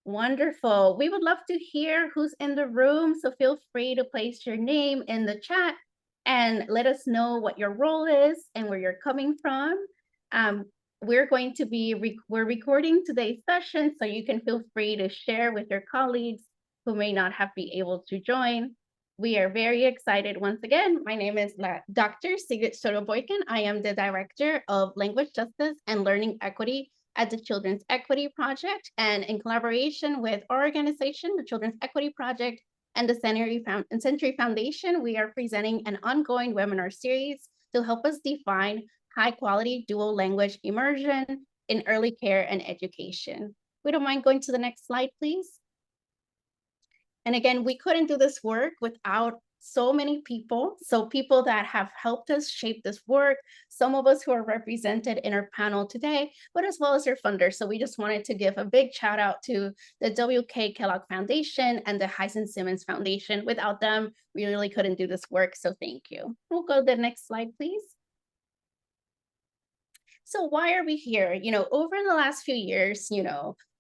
Wonderful. We would love to hear who's in the room, so feel free to place your name in the chat and let us know what your role is and where you're coming from. We're going to be, we're recording today's session, so you can feel free to share with your colleagues who may not have been able to join. We are very excited once again. My name is Dr. Sigrid Sotoboykin. I am the Director of Language Justice and Learning Equity at the Children's Equity Project, and in collaboration with our organization, the Children's Equity Project and the Century Foundation, we are presenting an ongoing webinar series to help us define high-quality dual language immersion in early care and education. We don't mind going to the next slide, please. And again, we couldn't do this work without so many people. So people that have helped us shape this work, some of us who are represented in our panel today, but as well as our funders. So we just wanted to give a big shout out to the W.K. Kellogg Foundation and the Heisen Simmons Foundation. Without them, we really couldn't do this work. So thank you. We'll go to the next slide, please. So why are we here? Over the last few years,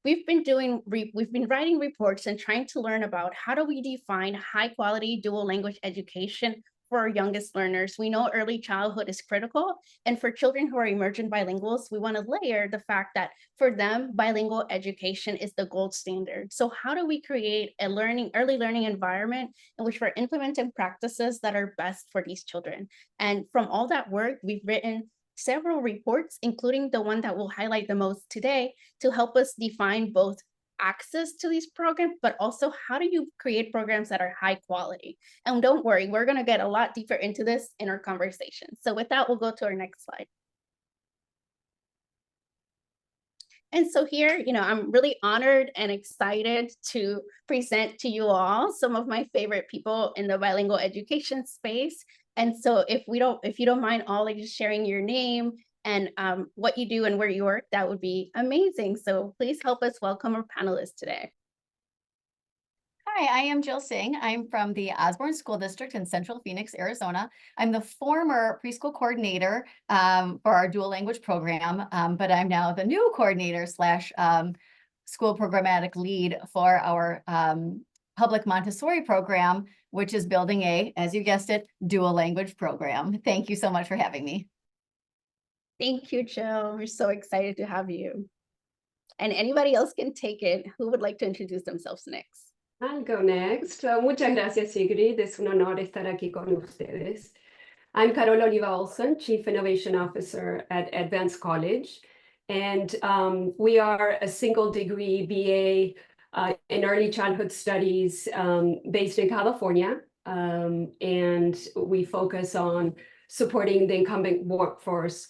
we've been writing reports and trying to learn about how do we define high quality dual language education for our youngest learners. We know early childhood is critical, and for children who are emergent bilinguals, we want to layer the fact that for them, bilingual education is the gold standard. So how do we create a early learning environment in which we're implementing practices that are best for these children? And from all that work, we've written several reports, including the one that we'll highlight the most today, to help us define both access to these programs, but also how do you create programs that are high quality? And don't worry, we're going to get a lot deeper into this in our conversation. So with that, we'll go to our next slide. And so here, I'm really honored and excited to present to you all some of my favorite people in the bilingual education space. And so if you don't mind all just sharing your name and what you do and where you work, that would be amazing. So please help us welcome our panelists today. Hi, I am Jill Singh. I'm from the Osborne School District in Central Phoenix, Arizona. I'm the former preschool coordinator for our dual language program, but I'm now the new coordinator slash school programmatic lead for our public Montessori program, which is building as you guessed it, dual language program. Thank you so much for having me. Thank you, Jill. We're so excited to have you. And anybody else can take it. Who would like to introduce themselves next? I'll go next. Muchas gracias, Sigrid. Es un honor estar aquí con ustedes. I'm Carol Oliva Olson, Chief Innovation Officer at Advanced College. And we are a single degree BA in early childhood studies based in California. And we focus on supporting the incumbent workforce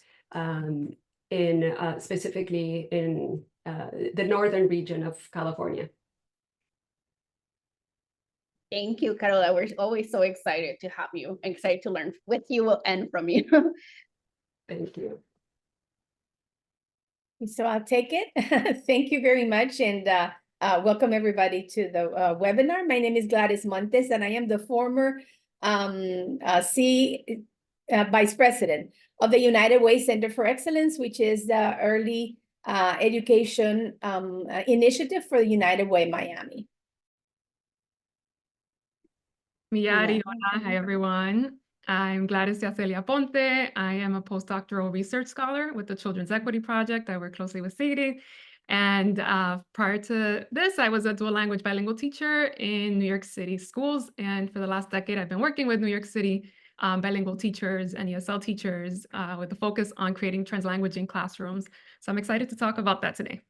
specifically in the northern region of California. Thank you, Carola. We're always so excited to have you, excited to learn with you and from you. Thank you. So I'll take it. Thank you very much. And welcome everybody to the webinar. My name is Gladys Montes, and I am the former Vice President of the United Way Center for Excellence, which is the early education initiative for the United Way Miami. Miyari, hola, hi everyone. I'm Gladys Yacelia Ponte. I am a postdoctoral research scholar with the Children's Equity Project. I work closely with Sadie. And prior to this, I was a dual language bilingual teacher in New York City schools. And for the last decade, I've been working with New York City bilingual teachers and ESL teachers with a focus on creating translanguaging classrooms. So I'm excited to talk about that today.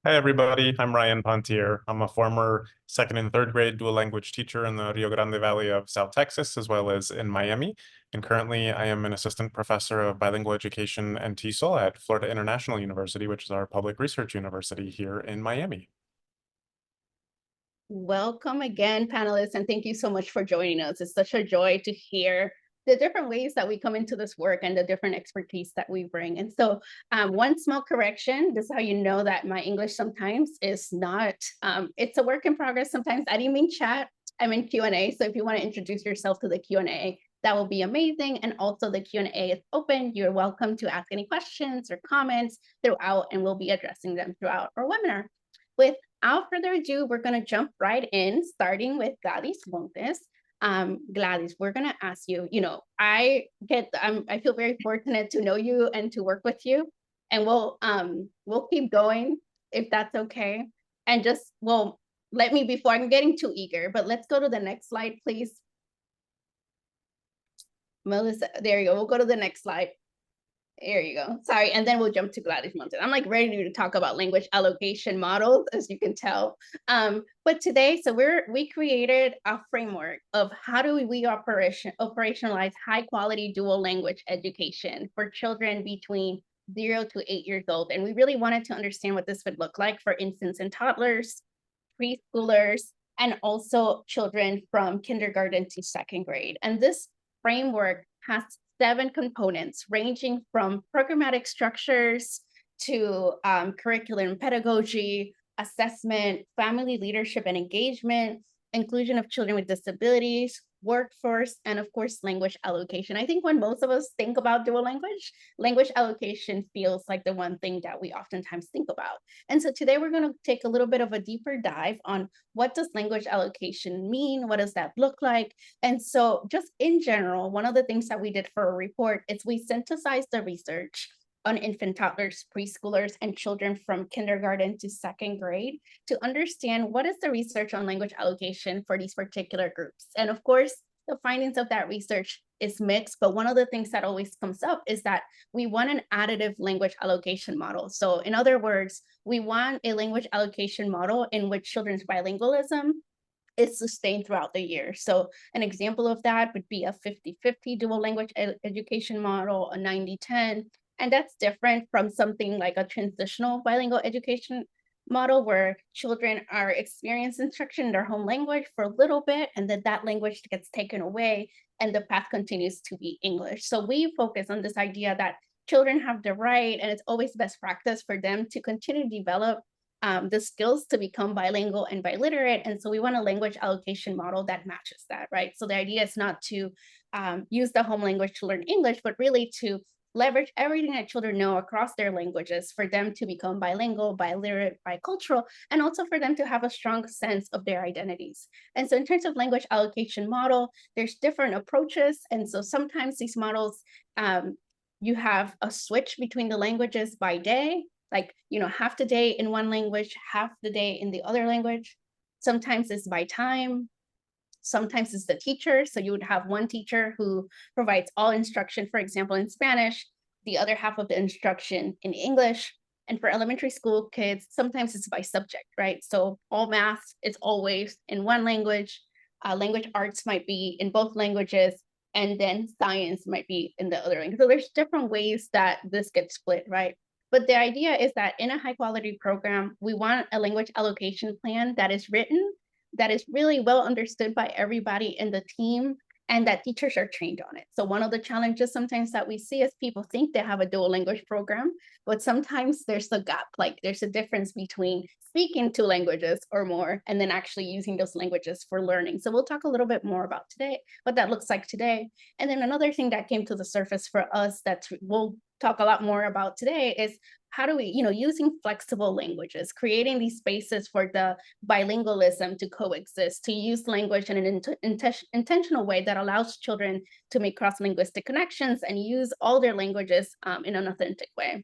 Hi, everybody. I'm Ryan Pontier. I'm a former second and third grade dual language teacher in the Rio Grande Valley of South Texas, as well as in Miami. And currently, I am an assistant professor of bilingual education and TESOL at Florida International University, which is our public research university here in Miami. Welcome again, panelists, and thank you so much for joining us. It's such a joy to hear the different ways that we come into this work and the different expertise that we bring. And so one small correction, this is how you know that my English sometimes is not, it's a work in progress sometimes. I didn't mean chat, I mean Q&A. So if you want to introduce yourself to the Q&A, that will be amazing. And also the Q&A is open. You're welcome to ask any questions or comments throughout, and we'll be addressing them throughout our webinar. Without further ado, we're going to jump right in, starting with Gladys Montes. Gladys, we're going to ask you, I feel very fortunate to know you and to work with you, and we'll keep going if that's okay. And just, well, let me, before I'm getting too eager, but let's go to the next slide, please. Melissa, there you go. We'll go to the next slide. There you go. Sorry, and then we'll jump to Gladys Montes. I'm like ready to talk about language allocation models, as you can tell. But today, so we created a framework of how do we operationalize high quality dual language education for children between 0 to 8 years old. And we really wanted to understand what this would look like for infants and toddlers, preschoolers, and also children from kindergarten to 2nd grade. And this framework has 7 components ranging from programmatic structures to curriculum pedagogy, assessment, family leadership and engagement, inclusion of children with disabilities, workforce, and of course, language allocation. I think when most of us think about dual language allocation feels like the one thing that we oftentimes think about. And so today we're going to take a little bit of a deeper dive on what does language allocation mean? What does that look like? And so just in general, one of the things that we did for a report is we synthesized the research on infant, toddlers, preschoolers, and children from kindergarten to 2nd grade to understand what is the research on language allocation for these particular groups. And of course, the findings of that research is mixed, but one of the things that always comes up is that we want an additive language allocation model. So in other words, we want a language allocation model in which children's bilingualism is sustained throughout the year. So an example of that would be a 50-50 dual language education model, a 90-10, and that's different from something like a transitional bilingual education model where children are experiencing instruction in their home language for a little bit, and then that language gets taken away and the path continues to be English. So we focus on this idea that children have the right, and it's always best practice for them to continue to develop the skills to become bilingual and biliterate. And so we want a language allocation model that matches that, right? So the idea is not to use the home language to learn English, but really to leverage everything that children know across their languages for them to become bilingual, biliterate, bicultural, and also for them to have a strong sense of their identities. And so in terms of language allocation model, there's different approaches. And so sometimes these models, you have a switch between the languages by day, like, half the day in one language, half the day in the other language. Sometimes it's by time. Sometimes it's the teacher. So you would have one teacher who provides all instruction, for example, in Spanish, the other half of the instruction in English. And for elementary school kids, sometimes it's by subject, right? So all math is always in one language. Language arts might be in both languages, and then science might be in the other language. So there's different ways that this gets split, right? But the idea is that in a high quality program, we want a language allocation plan that is written, that is really well understood by everybody in the team, and that teachers are trained on it. So one of the challenges sometimes that we see is people think they have a dual language program, but sometimes there's a gap, like there's a difference between speaking 2 languages or more and then actually using those languages for learning. So we'll talk a little bit more about today, what that looks like today. And then another thing that came to the surface for us that we'll talk a lot more about today is how do we, using flexible languages, creating these spaces for the bilingualism to coexist, to use language in an intentional way that allows children to make cross-linguistic connections and use all their languages in an authentic way.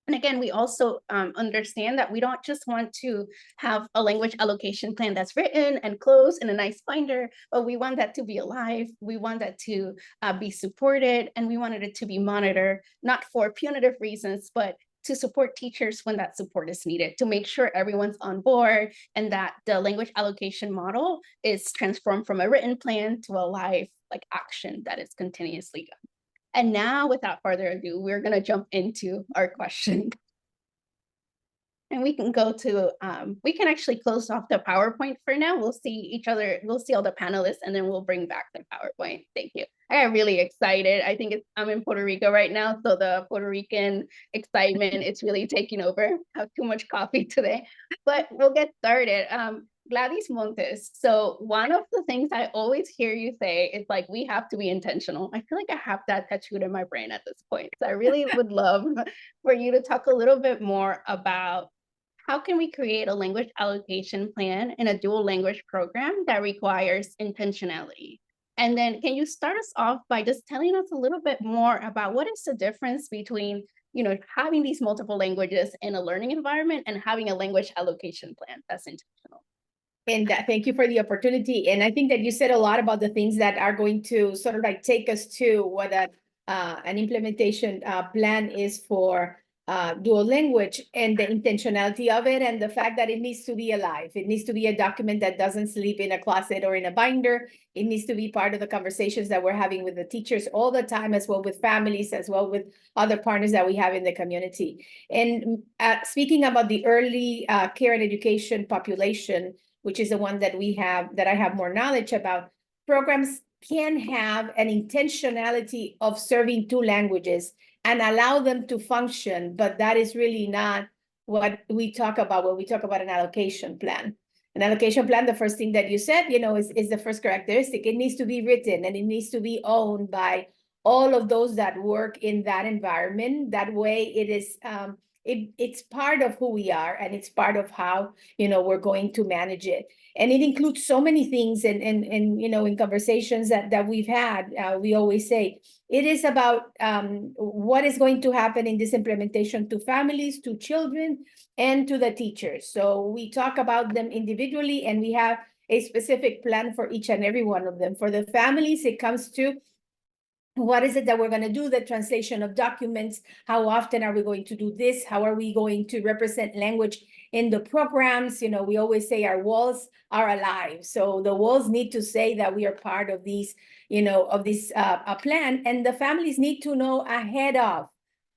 And again, we also understand that we don't just want to have a language allocation plan that's written and closed in a nice binder, but we want that to be alive. We want that to be supported, and we wanted it to be monitored, not for punitive reasons, but to support teachers when that support is needed, to make sure everyone's on board and that the language allocation model is transformed from a written plan to a live action that is continuously done. And now, without further ado, we're going to jump into our question. And we can go to, we can actually close off the PowerPoint for now. We'll see each other, we'll see all the panelists, and then we'll bring back the PowerPoint. Thank you. I got really excited. I think I'm in Puerto Rico right now, so the Puerto Rican excitement, it's really taking over. I have too much coffee today, but we'll get started. Gladys Montes. So one of the things I always hear you say is like, we have to be intentional. I feel like I have that tattooed in my brain at this point. So I really would love for you to talk a little bit more about how can we create a language allocation plan in a dual language program that requires intentionality? And then can you start us off by just telling us a little bit more about what is the difference between, you know, having these multiple languages in a learning environment and having a language allocation plan that's intentional? And thank you for the opportunity. And I think that you said a lot about the things that are going to sort of like take us to what an implementation plan is for dual language, and the intentionality of it, and the fact that it needs to be alive. It needs to be a document that doesn't sleep in a closet or in a binder. It needs to be part of the conversations that we're having with the teachers all the time, as well with families, as well with other partners that we have in the community. And speaking about the early care and education population, which is the one that we have, that I have more knowledge about, programs can have an intentionality of serving two languages and allow them to function, but that is really not what we talk about when we talk about an allocation plan. An allocation plan, the first thing that you said, you know, is the first characteristic. It needs to be written and it needs to be owned by all of those that work in that environment. That way it is, it's part of who we are, and it's part of how, you know, we're going to manage it. And it includes so many things. And you know, in conversations that we've had, we always say it is about what is going to happen in this implementation to families, to children, and to the teachers. So we talk about them individually, and we have a specific plan for each and every one of them. For the families, it comes to what is it that we're going to do, the translation of documents, how often are we going to do this, how are we going to represent language in the programs. You know, we always say our walls are alive, so the walls need to say that we are part of these, you know, of this plan, and the families need to know ahead of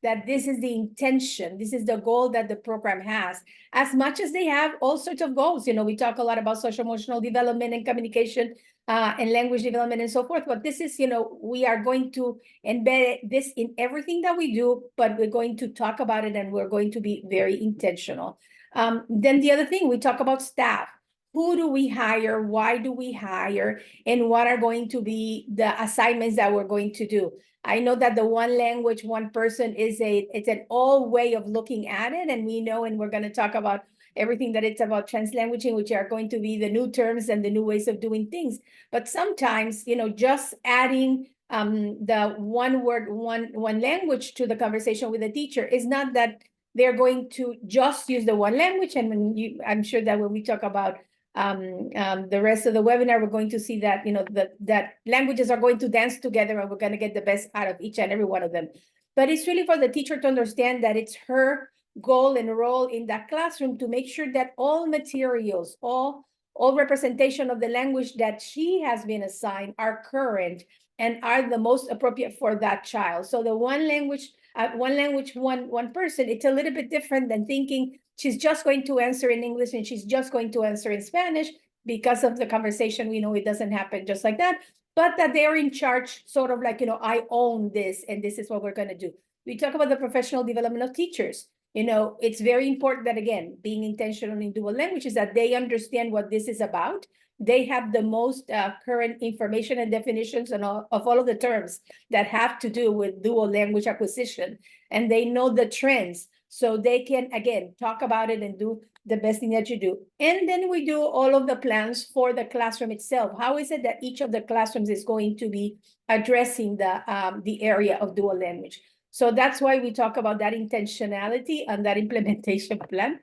that this is the intention, this is the goal that the program has, as much as they have all sorts of goals. You know, we talk a lot about social emotional development and communication and language development and so forth. But this is, you know, we are going to embed this in everything that we do, but we're going to talk about it, and we're going to be very intentional. Then the other thing, we talk about staff. Who do we hire? Why do we hire? And what are going to be the assignments that we're going to do? I know that the one language, one person it's an all way of looking at it. And we know, and we're going to talk about everything that it's about translanguaging, which are going to be the new terms and the new ways of doing things. But sometimes, you know, just adding the one word, one language to the conversation with the teacher is not that they're going to just use the one language. And I'm sure that when we talk about the rest of the webinar, we're going to see that, you know, that languages are going to dance together, and we're going to get the best out of each and every one of them. But it's really for the teacher to understand that it's her goal and role in that classroom to make sure that all materials, all representation of the language that she has been assigned are current and are the most appropriate for that child. So the one language, one person, it's a little bit different than thinking she's just going to answer in English and she's just going to answer in Spanish. Because of the conversation, we know it doesn't happen just like that, but that they're in charge, sort of like, you know, I own this, and this is what we're going to do. We talk about the professional development of teachers. You know, it's very important that, again, being intentional in dual language is that they understand what this is about. They have the most current information and definitions and of all of the terms that have to do with dual language acquisition. And they know the trends, so they can, again, talk about it and do the best thing that you do. And then we do all of the plans for the classroom itself. How is it that each of the classrooms is going to be addressing the area of dual language? So that's why we talk about that intentionality and that implementation plan,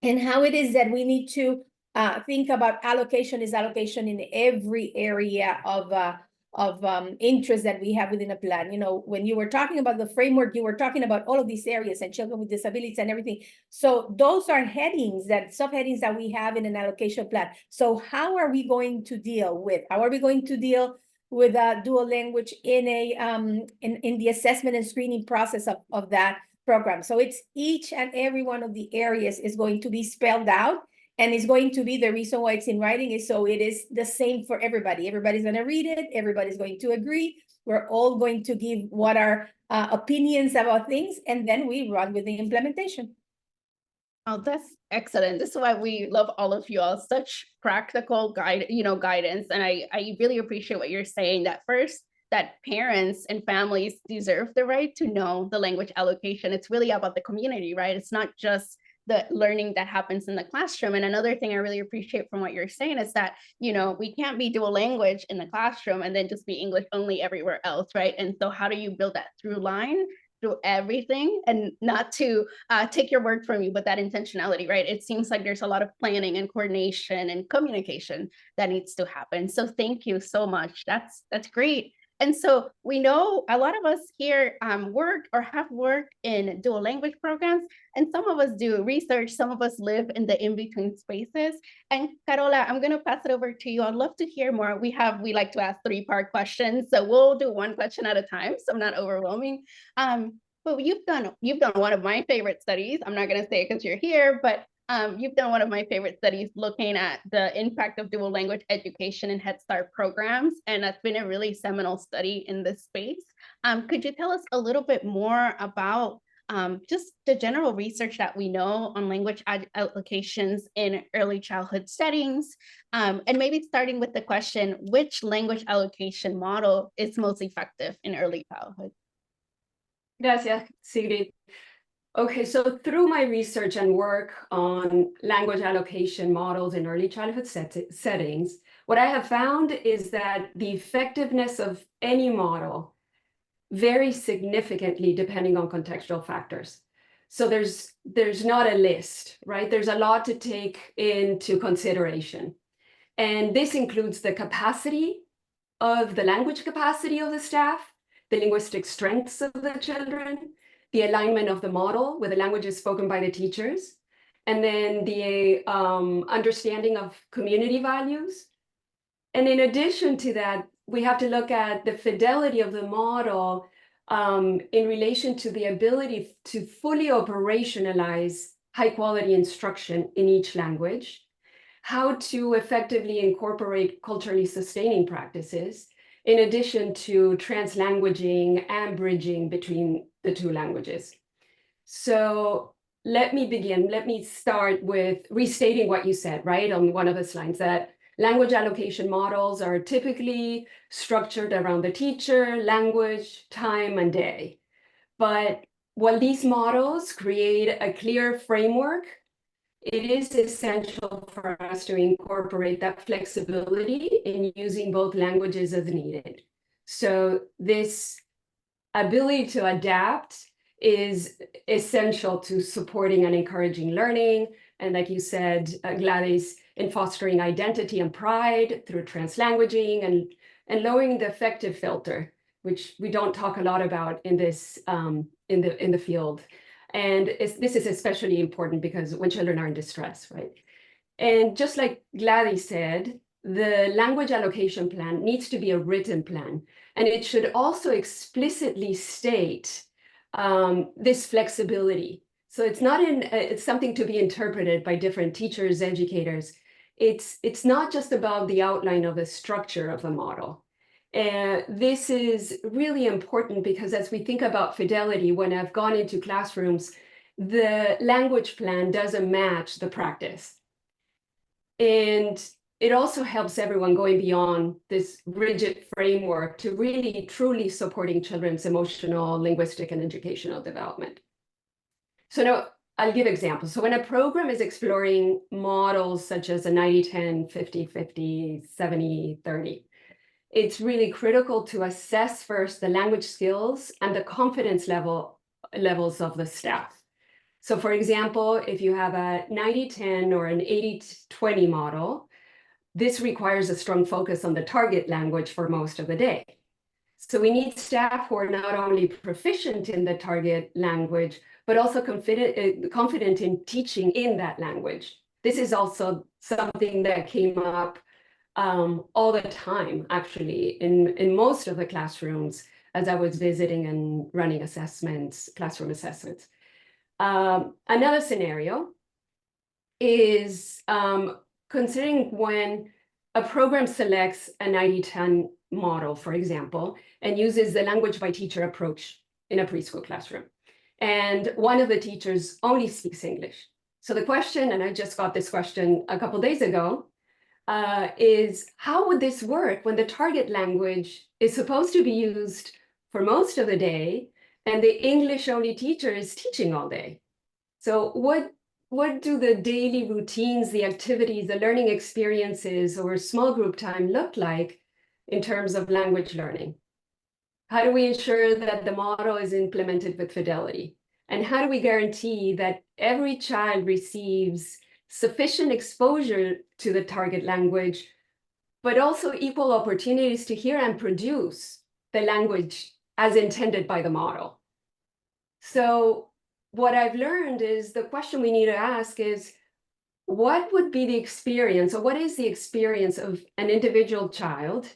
and how it is that we need to think about allocation is allocation in every area of interest that we have within a plan. You know, when you were talking about the framework, you were talking about all of these areas and children with disabilities and everything. So those are headings, that subheadings that we have in an allocation plan. So how are we going to deal with with dual language in a in the assessment and screening process of that program? So it's each and every one of the areas is going to be spelled out, and it's going to be the reason why it's in writing is so it is the same for everybody. Everybody's going to read it. Everybody's going to agree. We're all going to give what our opinions about things, and then we run with the implementation. Oh, that's excellent. This is why we love all of you all. Such practical guidance. And I really appreciate what you're saying, that first, that parents and families deserve the right to know the language allocation. It's really about the community, right? It's not just the learning that happens in the classroom. And another thing I really appreciate from what you're saying is that, we can't be dual language in the classroom and then just be English only everywhere else, right? And so how do you build that through line through everything, and not to take your word from you, but that intentionality, right? It seems like there's a lot of planning and coordination and communication that needs to happen. So thank you so much. That's great. And so we know a lot of us here work or have worked in dual language programs, and some of us do research, some of us live in the in-between spaces. And Carola, I'm going to pass it over to you. I'd love to hear more. We like to ask 3-part questions, so we'll do one question at a time, so I'm not overwhelming. But you've done one of my favorite studies. I'm not going to say it because you're here, but you've done one of my favorite studies looking at the impact of dual language education in Head Start programs, and that's been a really seminal study in this space. Could you tell us a little bit more about just the general research that we know on language allocations in early childhood settings, and maybe starting with the question, which language allocation model is most effective in early childhood? Gracias, Sigrid. Okay, so through my research and work on language allocation models in early childhood settings, what I have found is that the effectiveness of any model varies significantly depending on contextual factors. So there's not a list, right? There's a lot to take into consideration. And this includes the capacity of the language capacity of the staff, the linguistic strengths of the children, the alignment of the model with the languages spoken by the teachers, and then the understanding of community values. And in addition to that, we have to look at the fidelity of the model in relation to the ability to fully operationalize high quality instruction in each language, how to effectively incorporate culturally sustaining practices, in addition to translanguaging and bridging between the two languages. So let me begin. Let me start with restating what you said, right, on one of the slides, that language allocation models are typically structured around the teacher, language, time, and day. But while these models create a clear framework, it is essential for us to incorporate that flexibility in using both languages as needed. So this ability to adapt is essential to supporting and encouraging learning. And like you said, Gladys, in fostering identity and pride through translanguaging and lowering the affective filter, which we don't talk a lot about in this in the field. And this is especially important because when children are in distress, right? And just like Gladys said, the language allocation plan needs to be a written plan, and it should also explicitly state this flexibility. So it's not it's something to be interpreted by different teachers, educators. It's not just about the outline of the structure of the model. This is really important because as we think about fidelity, when I've gone into classrooms, the language plan doesn't match the practice. And it also helps everyone going beyond this rigid framework to really truly supporting children's emotional, linguistic, and educational development. So now I'll give examples. So when a program is exploring models such as a 90-10, 50-50, 70-30, it's really critical to assess first the language skills and the confidence levels of the staff. So for example, if you have a 90-10 or an 80-20 model, this requires a strong focus on the target language for most of the day. So we need staff who are not only proficient in the target language, but also confident in teaching in that language. This is also something that came up all the time, actually, in most of the classrooms as I was visiting and running assessments, classroom assessments. Another scenario is considering when a program selects a 90-10 model, for example, and uses the language by teacher approach in a preschool classroom. And one of the teachers only speaks English. So the question, and I just got this question a couple days ago, is how would this work when the target language is supposed to be used for most of the day and the English-only teacher is teaching all day? So what do the daily routines, the activities, the learning experiences or small group time look like in terms of language learning? How do we ensure that the model is implemented with fidelity? And how do we guarantee that every child receives sufficient exposure to the target language, but also equal opportunities to hear and produce the language as intended by the model? So what I've learned is the question we need to ask is, what would be the experience, or what is the experience of an individual child?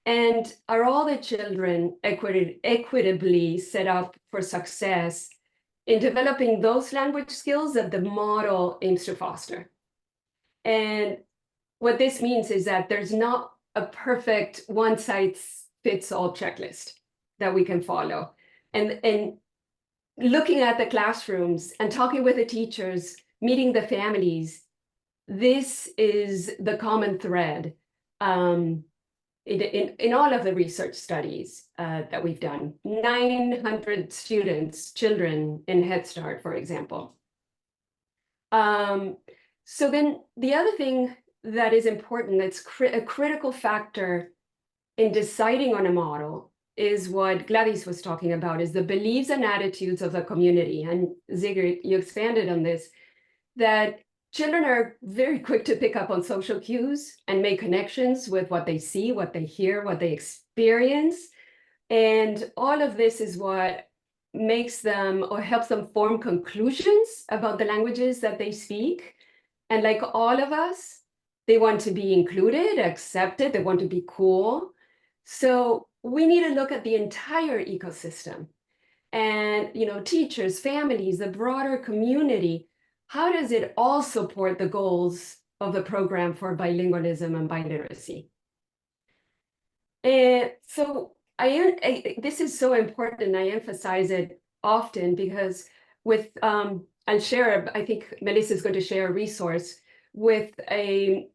And are all the children equitably set up for success in developing those language skills that the model aims to foster? And what this means is that there's not a perfect one-size-fits-all checklist that we can follow. And looking at the classrooms and talking with the teachers, meeting the families, this is the common thread in all of the research studies that we've done. 900 students, children in Head Start, for example. So then the other thing that is important, that's a critical factor in deciding on a model, is what Gladys was talking about, is the beliefs and attitudes of the community. And Sigrid, you expanded on this, that children are very quick to pick up on social cues and make connections with what they see, what they hear, what they experience. And all of this is what makes them or helps them form conclusions about the languages that they speak. And like all of us, they want to be included, accepted, they want to be cool. So we need to look at the entire ecosystem and, teachers, families, the broader community. How does it all support the goals of the program for bilingualism and biliteracy? And so this is so important, and I emphasize it often because with, I'll share, I think Melissa is going to share a resource with a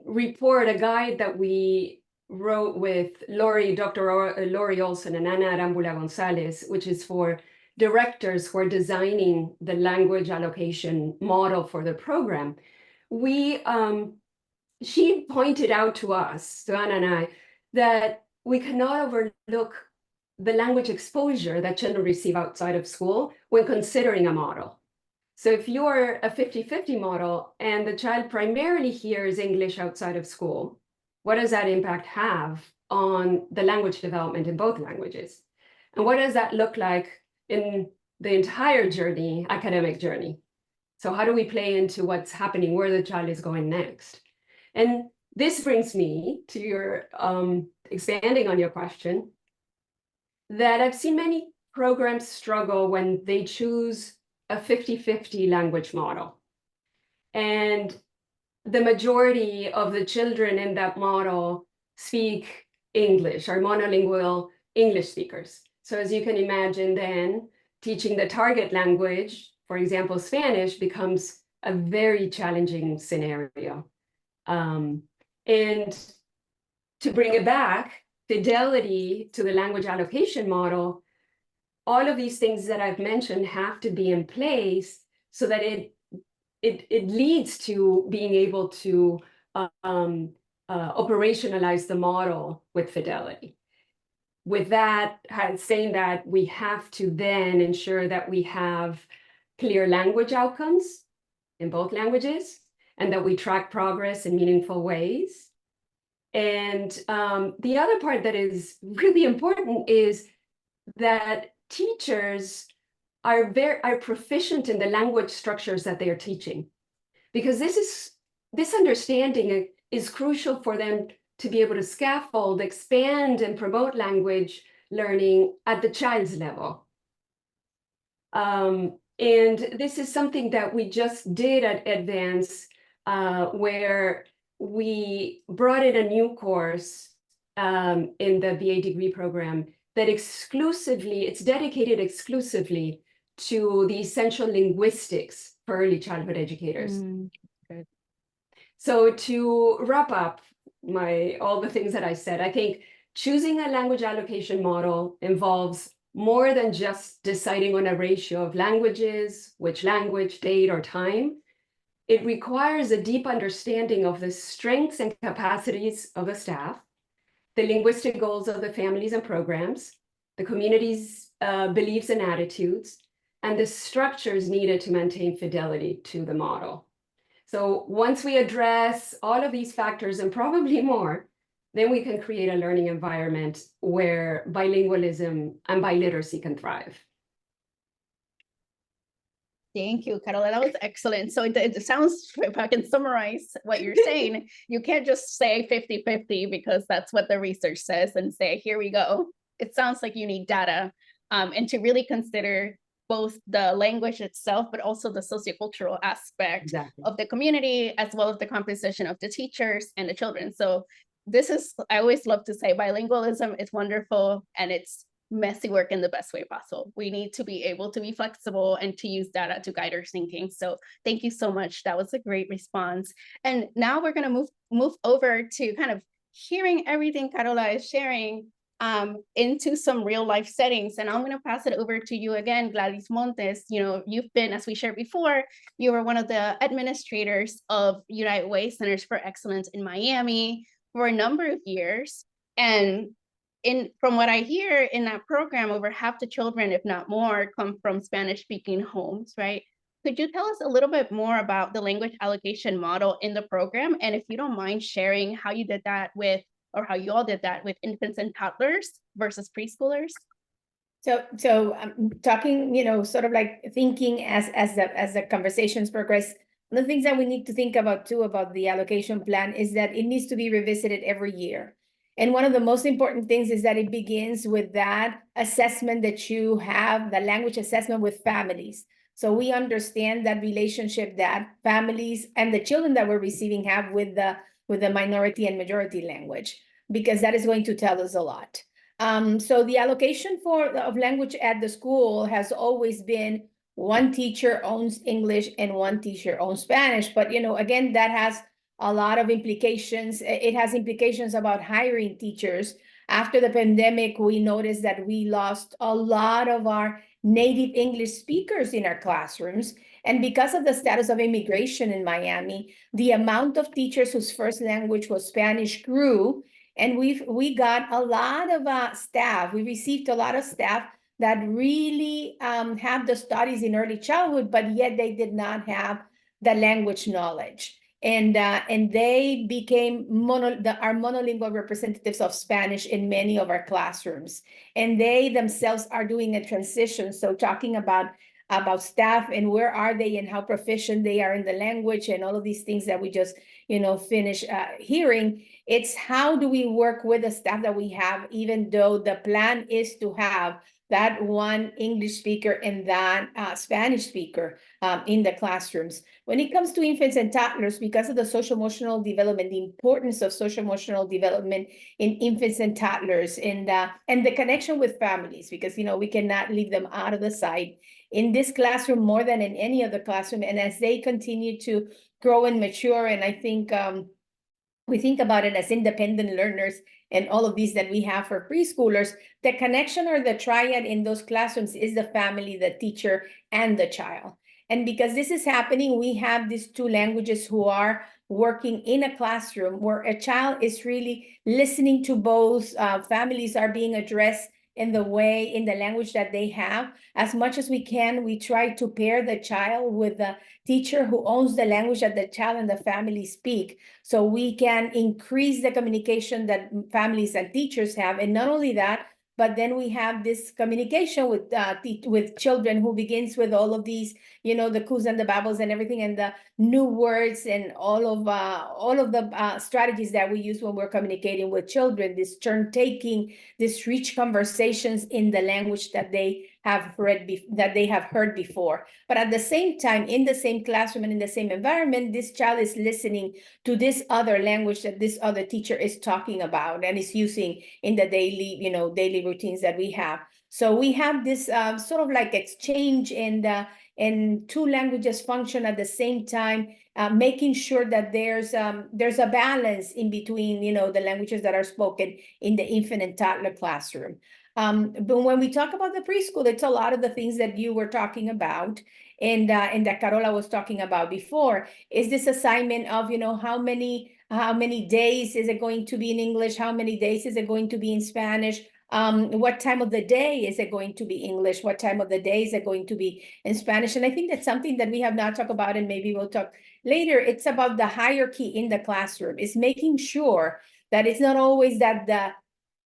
report, a guide that we wrote with Dr. Lori Olson and Ana Arambula Gonzalez, which is for directors who are designing the language allocation model for the program. She pointed out to us, to Ana and I, that we cannot overlook the language exposure that children receive outside of school when considering a model. So if you're a 50-50 model and the child primarily hears English outside of school, what does that impact have on the language development in both languages? And what does that look like in the entire journey, academic journey? So how do we play into what's happening, where the child is going next? And this brings me to your, expanding on your question, that I've seen many programs struggle when they choose a 50-50 language model. And the majority of the children in that model speak English, are monolingual English speakers. So as you can imagine, then teaching the target language, for example, Spanish, becomes a very challenging scenario. And to bring it back, fidelity to the language allocation model, all of these things that I've mentioned have to be in place so that it leads to being able to operationalize the model with fidelity. With that, saying that, we have to then ensure that we have clear language outcomes in both languages and that we track progress in meaningful ways. And the other part that is really important is that teachers are proficient in the language structures that they are teaching, because this understanding is crucial for them to be able to scaffold, expand, and promote language learning at the child's level. And this is something that we just did at Advance, where we brought in a new course in the BA degree program that it's dedicated exclusively to the essential linguistics for early childhood educators. Good. So to wrap up all the things that I said, I think choosing a language allocation model involves more than just deciding on a ratio of languages, which language, date, or time. It requires a deep understanding of the strengths and capacities of the staff, the linguistic goals of the families and programs, the community's beliefs and attitudes, and the structures needed to maintain fidelity to the model. So once we address all of these factors and probably more, then we can create a learning environment where bilingualism and biliteracy can thrive. Thank you, Carola. That was excellent. So it sounds, if I can summarize what you're saying, you can't just say 50-50 because that's what the research says and say, here we go. It sounds like you need data and to really consider both the language itself, but also the sociocultural aspect of the community, as well as the composition of the teachers and the children. So this is, I always love to say bilingualism is wonderful and it's messy work in the best way possible. We need to be able to be flexible and to use data to guide our thinking. So thank you so much. That was a great response. And now we're going to move over to kind of hearing everything Carola is sharing into some real life settings. And I'm going to pass it over to you again, Gladys Montes. You know, you've been, as we shared before, you were one of the administrators of United Way Centers for Excellence in Miami for a number of years. And from what I hear in that program, over half the children, if not more, come from Spanish-speaking homes, right? Could you tell us a little bit more about the language allocation model in the program? And if you don't mind sharing how you did that with, or how you all did that with infants and toddlers versus preschoolers? So talking, you know, sort of like thinking as the conversations progress, one of the things that we need to think about too about the allocation plan is that it needs to be revisited every year. And one of the most important things is that it begins with that assessment that you have, the language assessment with families. So we understand that relationship that families and the children that we're receiving have with the minority and majority language, because that is going to tell us a lot. So the allocation of language at the school has always been one teacher owns English and one teacher owns Spanish. But, you know, again, that has a lot of implications. It has implications about hiring teachers. After the pandemic, we noticed that we lost a lot of our native English speakers in our classrooms. And because of the status of immigration in Miami, the amount of teachers whose first language was Spanish grew. And we got a lot of staff. We received a lot of staff that really have the studies in early childhood, but yet they did not have the language knowledge. And they became our monolingual representatives of Spanish in many of our classrooms. And they themselves are doing a transition. So talking about staff and where are they and how proficient they are in the language and all of these things that we just, you know, finished hearing. It's how do we work with the staff that we have, even though the plan is to have that one English speaker and that Spanish speaker in the classrooms. When it comes to infants and toddlers, because of the social-emotional development, the importance of social-emotional development in infants and toddlers, and the connection with families, because, you know, we cannot leave them out of the sight in this classroom more than in any other classroom. And as they continue to grow and mature, and I think we think about it as independent learners and all of these that we have for preschoolers, the connection or the triad in those classrooms is the family, the teacher, and the child. And because this is happening, we have these two languages who are working in a classroom where a child is really listening to both. Families are being addressed in the language that they have. As much as we can, we try to pair the child with the teacher who owns the language that the child and the family speak, so we can increase the communication that families and teachers have. And not only that, but then we have this communication with children who begins with all of these, you know, the coos and the babbles and everything, and the new words and all of the strategies that we use when we're communicating with children. This turn taking, this rich conversations in the language that they have heard before. But at the same time, in the same classroom and in the same environment, this child is listening to this other language that this other teacher is talking about and is using in the daily routines that we have. So we have this sort of like exchange and two languages function at the same time, making sure that there's a balance in between, the languages that are spoken in the infant and toddler classroom. But when we talk about the preschool, it's a lot of the things that you were talking about and that Carola was talking about before. Is this assignment of, how many days is it going to be in English? How many days is it going to be in Spanish? What time of the day is it going to be English? What time of the day is it going to be in Spanish? And I think that's something that we have not talked about, and maybe we'll talk later. It's about the hierarchy in the classroom. It's making sure that it's not always that the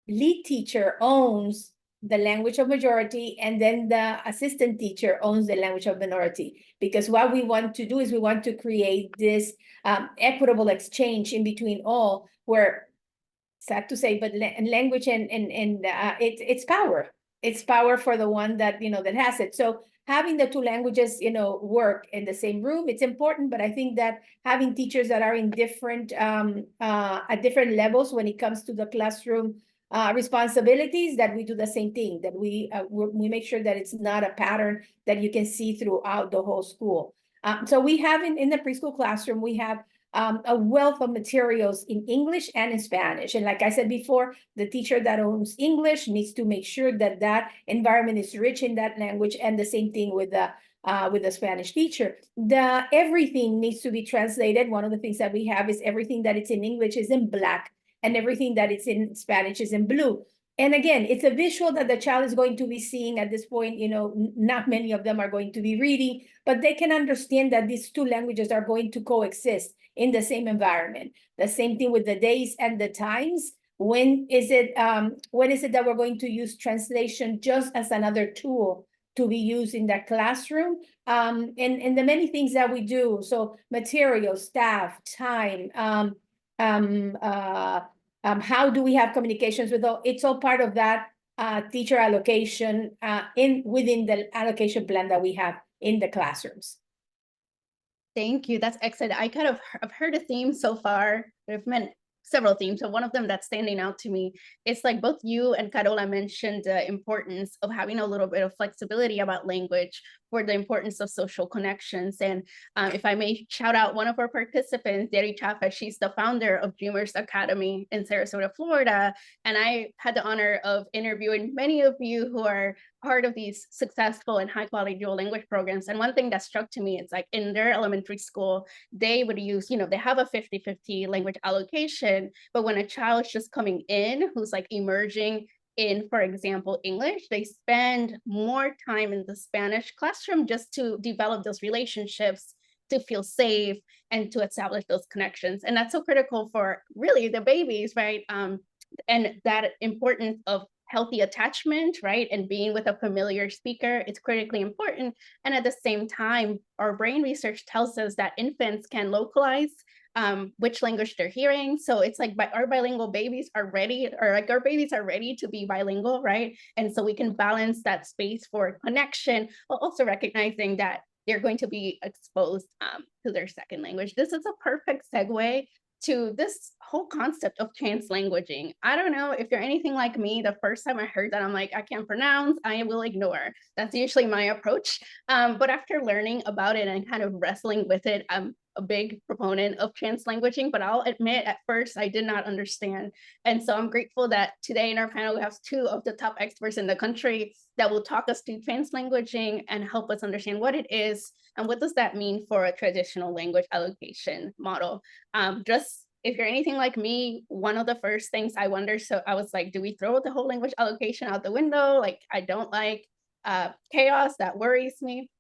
lead teacher owns the language of majority and then the assistant teacher owns the language of minority. Because what we want to do is we want to create this equitable exchange in between all, where, sad to say, but language and it's power. It's power for the one that, that has it. So having the two languages, work in the same room, it's important. But I think that having teachers that are in different, at different levels when it comes to the classroom responsibilities, that we do the same thing, that we make sure that it's not a pattern that you can see throughout the whole school. So we have in the preschool classroom, we have a wealth of materials in English and in Spanish. And like I said before, the teacher that owns English needs to make sure that that environment is rich in that language, and the same thing with the Spanish teacher. Everything needs to be translated. One of the things that we have is everything that it's in English is in black, and everything that it's in Spanish is in blue. And again, it's a visual that the child is going to be seeing at this point. Not many of them are going to be reading, but they can understand that these two languages are going to coexist in the same environment. The same thing with the days and the times. When is it that we're going to use translation just as another tool to be used in the classroom? And the many things that we do. So materials, staff, time, how do we have communications with all? It's all part of that teacher allocation within the allocation plan that we have in the classrooms. Thank you. That's excellent. I've heard a theme so far. I've meant several themes. So one of them that's standing out to me is like both you and Carola mentioned the importance of having a little bit of flexibility about language for the importance of social connections. And if I may shout out one of our participants, Deri Chafa, she's the founder of Dreamers Academy in Sarasota, Florida. And I had the honor of interviewing many of you who are part of these successful and high quality dual language programs. And one thing that struck to me, it's like in their elementary school, they would use, they have a 50-50 language allocation, but when a child's just coming in who's like emerging in, for example, English, they spend more time in the Spanish classroom just to develop those relationships, to feel safe, and to establish those connections. And that's so critical for really the babies, right? And that importance of healthy attachment, right? And being with a familiar speaker is critically important. And at the same time, our brain research tells us that infants can localize which language they're hearing. So it's like our bilingual babies are ready, or like our babies are ready to be bilingual, right? And so we can balance that space for connection, while also recognizing that they're going to be exposed to their second language. This is a perfect segue to this whole concept of translanguaging. I don't know if you're anything like me, the first time I heard that, I'm like, I can't pronounce, I will ignore. That's usually my approach. But after learning about it and kind of wrestling with it, I'm a big proponent of translanguaging, but I'll admit at first I did not understand. And so I'm grateful that today in our panel, we have two of the top experts in the country that will talk us through translanguaging and help us understand what it is and what does that mean for a traditional language allocation model. Just if you're anything like me, one of the first things I wonder, so I was like, do we throw the whole language allocation out the window? Like, I don't like chaos, that worries me.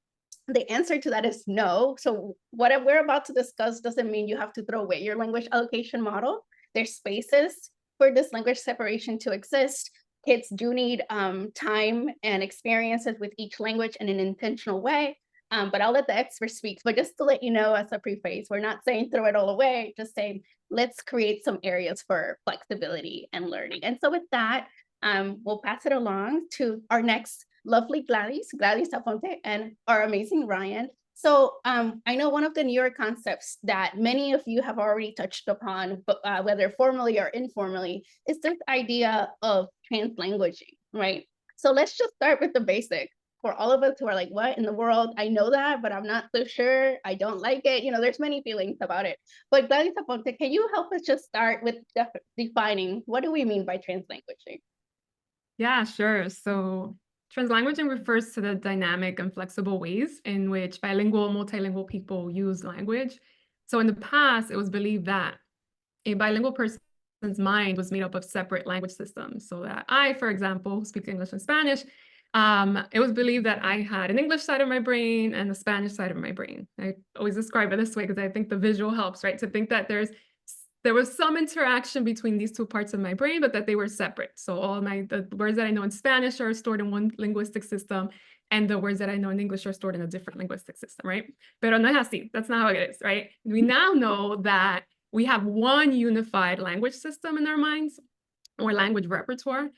The answer to that is no. So what we're about to discuss doesn't mean you have to throw away your language allocation model. There's spaces for this language separation to exist. Kids do need time and experiences with each language in an intentional way. But I'll let the experts speak. But just to let you know, as a preface, we're not saying throw it all away, just saying let's create some areas for flexibility and learning. And so with that, we'll pass it along to our next lovely Gladys Aponte, and our amazing Ryan. So I know one of the newer concepts that many of you have already touched upon, but whether formally or informally, is this idea of translanguaging, right? So let's just start with the basics. For all of us who are like, what in the world? I know that, but I'm not so sure. I don't like it. You know, there's many feelings about it. But Gladys Aponte, can you help us just start with defining what do we mean by translanguaging? Yeah, sure. So translanguaging refers to the dynamic and flexible ways in which bilingual, multilingual people use language. So in the past, it was believed that a bilingual person's mind was made up of separate language systems. So that I, for example, speak English and Spanish, it was believed that I had an English side of my brain and a Spanish side of my brain. I always describe it this way because I think the visual helps, right? To think that there was some interaction between these two parts of my brain, but that they were separate. So the words that I know in Spanish are stored in one linguistic system, and the words that I know in English are stored in a different linguistic system, right? Pero no es así. That's not how it is, right? We now know that we have one unified language system in our minds, or language repertoire.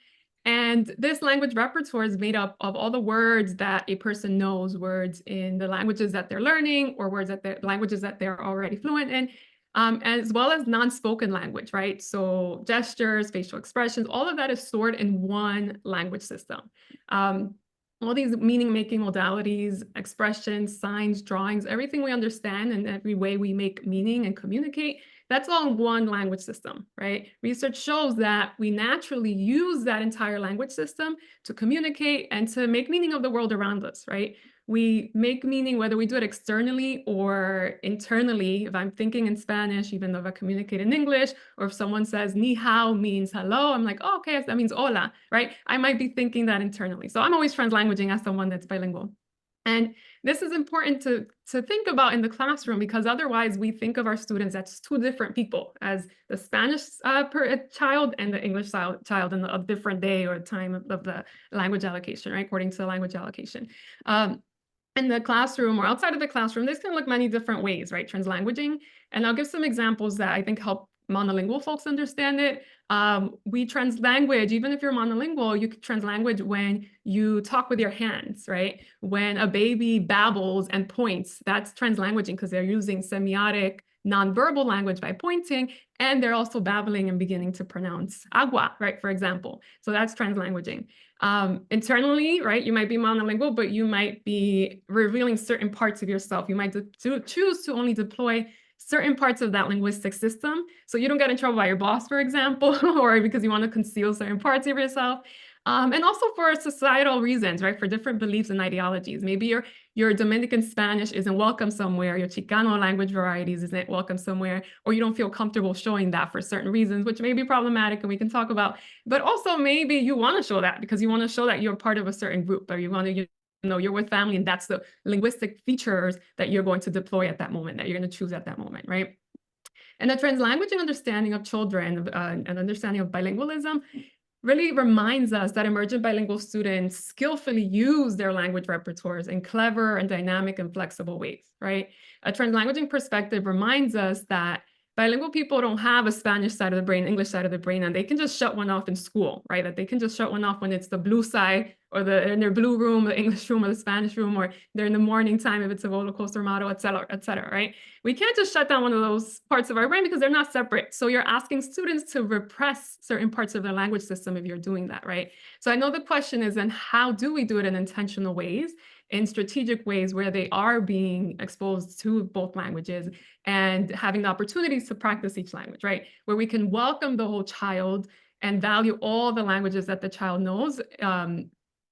And this language repertoire is made up of all the words that a person knows, words in the languages that they're learning, or languages that they're already fluent in, as well as non-spoken language, right? So gestures, facial expressions, all of that is stored in one language system. All these meaning-making modalities, expressions, signs, drawings, everything we understand and every way we make meaning and communicate, that's all one language system, right? Research shows that we naturally use that entire language system to communicate and to make meaning of the world around us, right? We make meaning whether we do it externally or internally. If I'm thinking in Spanish, even though if I communicate in English, or if someone says ni hao means hello, I'm like, oh, okay, that means hola, right? I might be thinking that internally. So I'm always translanguaging as someone that's bilingual. And this is important to think about in the classroom, because otherwise we think of our students as two different people, as the Spanish child and the English child in a different day or time of the language allocation, right? According to the language allocation. In the classroom or outside of the classroom, this can look many different ways, right? Translanguaging. And I'll give some examples that I think help monolingual folks understand it. We translanguage, even if you're monolingual, you can translanguage when you talk with your hands, right? When a baby babbles and points, that's translanguaging because they're using semiotic nonverbal language by pointing, and they're also babbling and beginning to pronounce agua, right, for example. So that's translanguaging. Internally, right, you might be monolingual, but you might be revealing certain parts of yourself. You might choose to only deploy certain parts of that linguistic system, so you don't get in trouble by your boss, for example, or because you want to conceal certain parts of yourself. And also for societal reasons, right? For different beliefs and ideologies. Maybe your Dominican Spanish isn't welcome somewhere, your Chicano language varieties isn't welcome somewhere, or you don't feel comfortable showing that for certain reasons, which may be problematic and we can talk about. But also maybe you want to show that because you want to show that you're part of a certain group, or you want to, you're with family, and that's the linguistic features that you're going to deploy at that moment, that you're going to choose at that moment, right? And the translanguaging understanding of children and understanding of bilingualism really reminds us that emergent bilingual students skillfully use their language repertoires in clever and dynamic and flexible ways, right? A translanguaging perspective reminds us that bilingual people don't have a Spanish side of the brain, English side of the brain, and they can just shut one off in school, right? That they can just shut one off when it's the blue side, or in their blue room, the English room, or the Spanish room, or they're in the morning time if it's a roller coaster model, et cetera, right? We can't just shut down one of those parts of our brain because they're not separate. So you're asking students to repress certain parts of their language system if you're doing that, right? So I know the question is, then how do we do it in intentional ways, in strategic ways where they are being exposed to both languages and having the opportunities to practice each language, right? Where we can welcome the whole child and value all the languages that the child knows,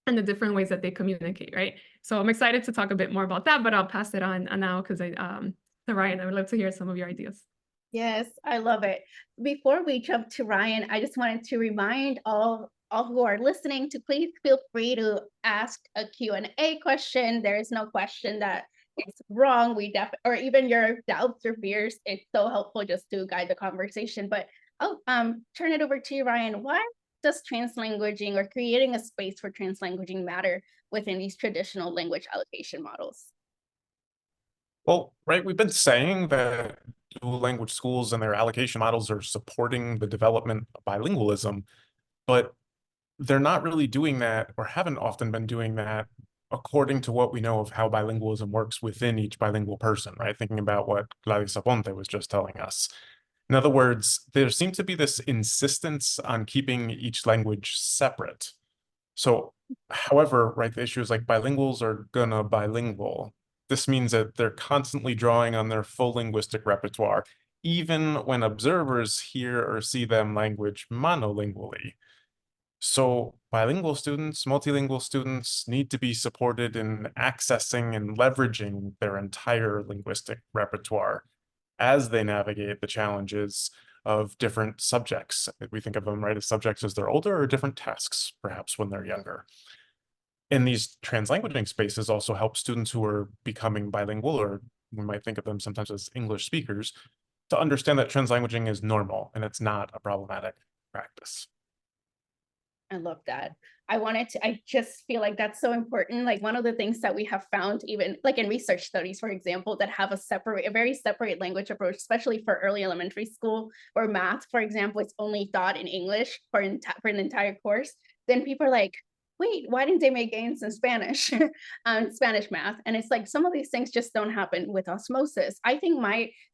and the different ways that they communicate, right? So I'm excited to talk a bit more about that, but I'll pass it on now because to Ryan, I would love to hear some of your ideas. Yes, I love it. Before we jump to Ryan, I just wanted to remind all who are listening to please feel free to ask a Q&A question. There is no question that is wrong. Or even your doubts or fears. It's so helpful just to guide the conversation. But I'll turn it over to you, Ryan. Why does translanguaging or creating a space for translanguaging matter within these traditional language allocation models? Well, right, we've been saying that dual language schools and their allocation models are supporting the development of bilingualism, but they're not really doing that, or haven't often been doing that, according to what we know of how bilingualism works within each bilingual person, right? Thinking about what Gladys Aponte was just telling us. In other words, there seems to be this insistence on keeping each language separate. So However, right, the issue is like bilinguals are gonna bilingual. This means that they're constantly drawing on their full linguistic repertoire, even when observers hear or see them language monolingually. So bilingual students, multilingual students need to be supported in accessing and leveraging their entire linguistic repertoire as they navigate the challenges of different subjects. We think of them, right, as subjects as they're older, or different tasks, perhaps when they're younger. And these translanguaging spaces also help students who are becoming bilingual, or we might think of them sometimes as English speakers, to understand that translanguaging is normal and it's not a problematic practice. I love that. I just feel like that's so important. Like one of the things that we have found, even like in research studies, for example, that have a very separate language approach, especially for early elementary school, or math, for example, it's only taught in English for an entire course. Then people are like, wait, why didn't they make gains in Spanish, Spanish math? And it's like, some of these things just don't happen with osmosis. I think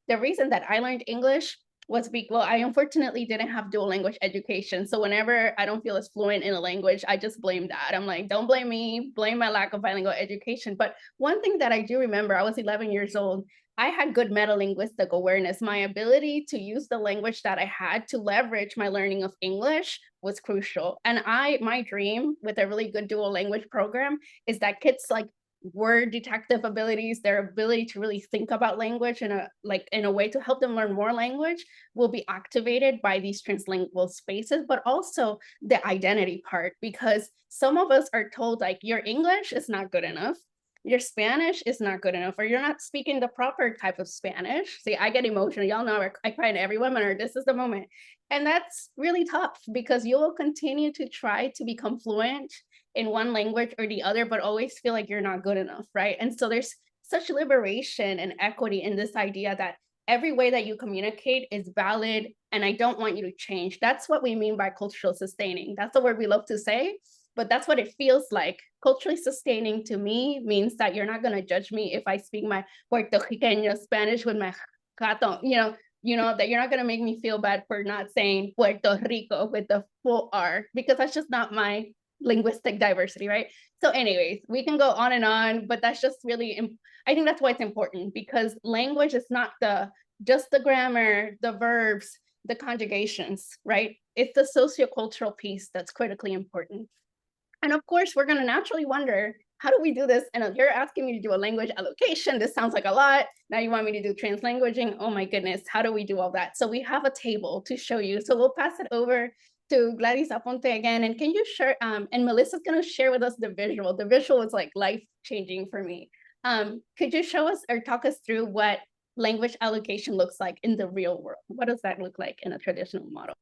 the reason that I learned English was well, I unfortunately didn't have dual language education. So whenever I don't feel as fluent in a language, I just blame that. I'm like, don't blame me, blame my lack of bilingual education. But one thing that I do remember, I was 11 years old. I had good meta-linguistic awareness. My ability to use the language that I had to leverage my learning of English was crucial. And my dream with a really good dual language program is that kids like word detective abilities, their ability to really think about language in a way to help them learn more language, will be activated by these translingual spaces, but also the identity part, because some of us are told like your English is not good enough, your Spanish is not good enough, or you're not speaking the proper type of Spanish. See, I get emotional. Y'all know I cry in every webinar. This is the moment. And that's really tough because you will continue to try to become fluent in one language or the other, but always feel like you're not good enough, right? And so there's such liberation and equity in this idea that every way that you communicate is valid, and I don't want you to change. That's what we mean by cultural sustaining. That's the word we love to say, but that's what it feels like. Culturally sustaining to me means that you're not going to judge me if I speak my Puerto Rican Spanish with my gato, that you're not going to make me feel bad for not saying Puerto Rico with the full R, because that's just not my linguistic diversity, right? So anyways, we can go on, but that's just really, I think that's why it's important, because language is not just the grammar, the verbs, the conjugations, right? It's the sociocultural piece that's critically important. And of course, we're going to naturally wonder, how do we do this? And you're asking me to do a language allocation. This sounds like a lot. Now you want me to do translanguaging. Oh my goodness, how do we do all that? So we have a table to show you. So we'll pass it over to Gladys Aponte again. And can you share, and Melissa's going to share with us the visual. The visual is like life-changing for me. Could you show us or talk us through what language allocation looks like in the real world? What does that look like in a traditional model?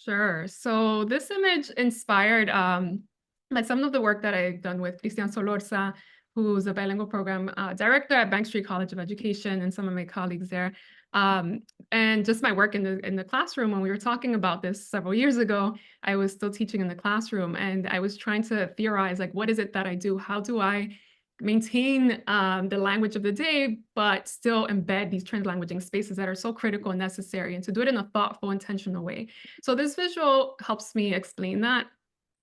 Sure. So this image inspired by some of the work that I've done with Cristian Solorza, who's a bilingual program director at Bank Street College of Education, and some of my colleagues there. And just my work in the classroom. When we were talking about this several years ago, I was still teaching in the classroom, and I was trying to theorize, like, what is it that I do? How do I maintain the language of the day, but still embed these translanguaging spaces that are so critical and necessary, and to do it in a thoughtful, intentional way. So this visual helps me explain that.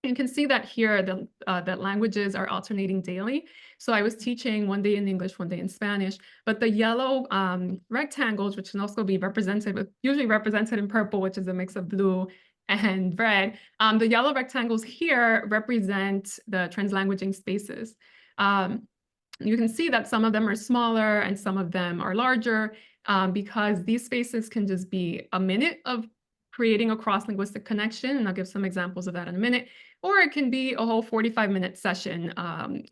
You can see that here, that languages are alternating daily. So I was teaching one day in English, one day in Spanish, but the yellow rectangles, which can also be usually represented in purple, which is a mix of blue and red. The yellow rectangles here represent the translanguaging spaces. You can see that some of them are smaller and some of them are larger, because these spaces can just be a minute of creating a cross-linguistic connection, and I'll give some examples of that in a minute, or it can be a whole 45-minute session